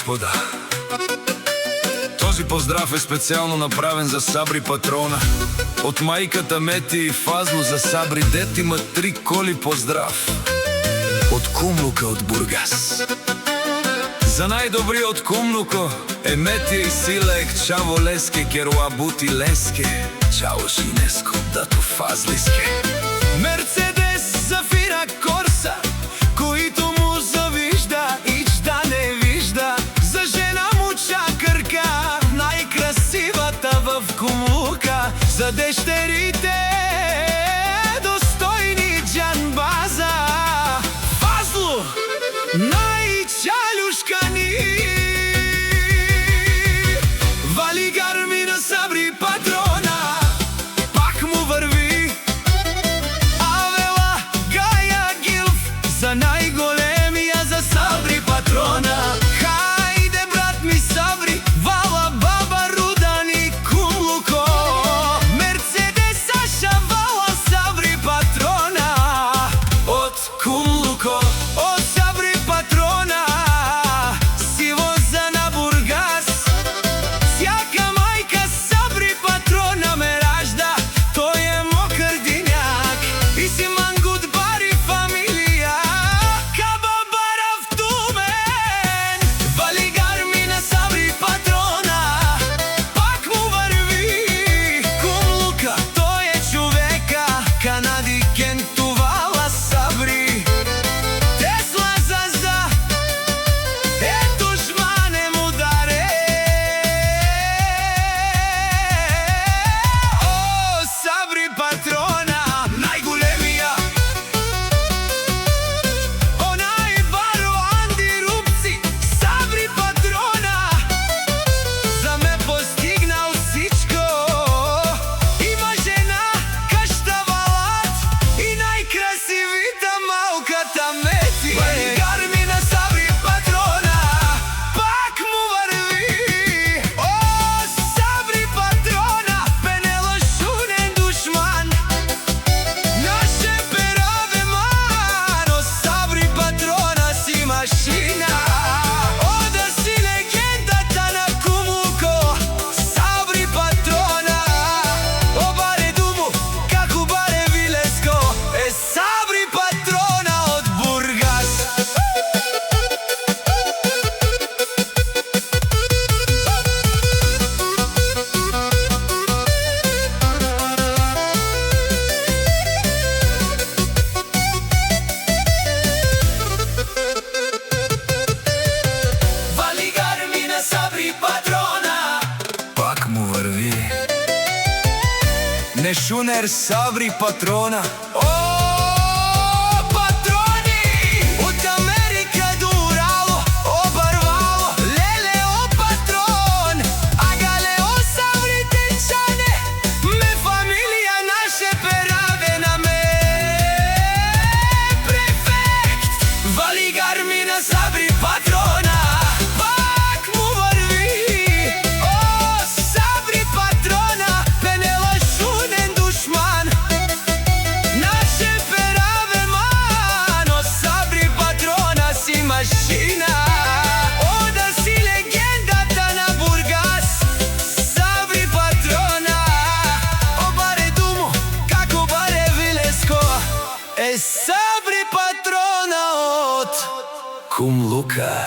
Господа. Този поздрав е специјално направен за Сабри патрона. Од мајката Мети и Фазлу за Сабри дет има 3 коли поздрав. Од кумлука од Бургас. За најдобриот кумлуко е Мети и Силек, чаво леске, керуа бути леске, чао шинеско, дато Фазлиске. Мерцедес, Зафира, Корса, които му завижда, ич да не вижда. За жена му чакърка, најкрасивата в кумлука. За дещерите достойни джанбаза. Фазлу, најчалюшка ни. Вали гарми на Сабри патрона, пак му върви. Авела, Гаја, Гилф, за најголемија за Сабри патрона. Хајде брат ми Сабри, Вала, Баба, Рудан и кумлуко. Мерцедес, Аша, Вала, Сабри патрона. Од кумлуко, од Сабри патрона, си воза на Бургас. Сјака мајка Сабри патрона ме ражда, тој е мокар дињак. И си мангут бари фамилија, каба барав тумен. Вали гарми на Сабри патрона, пак му върви. Кумлука, тој е човека, Канади кентувала Сабри. Тесла за, ето жмане му даре. О, Сабри патрона, најголемија. Онај баро Анди Рупци, Сабри патрона. За ме постигнал сичко. Има жена, кашта Валат и најкрасивита малката Мети. Вали гарми на Сабри патрона, пак му върви. О, Сабри патрона, Пенела шунен душман. Наше пераве мано, Сабри патрона си машина. О, да си легендата на кумлуко, Сабри патрона. О, баре думу, како баре вилеско, е Сабри патрона од Бургас. Вали гарми на Сабри патрона, пак му върви. Не шунер Сабри патрона. О, патрони! От Америка до Урало, о Барвало, леле, о патрон. Агале, о Сабри течане, ме фамилија наше пераве на ме. Префект! Вали гарми на Сабри патрона, пак му върви. О, Сабри патрона, Пенела шунен душман. Наше пераве мано, Сабри патрона си машина. О, да си легендата на Бургас, Сабри патрона. О, баре думу, како баре вилеско, е Сабри патрона од кумлука.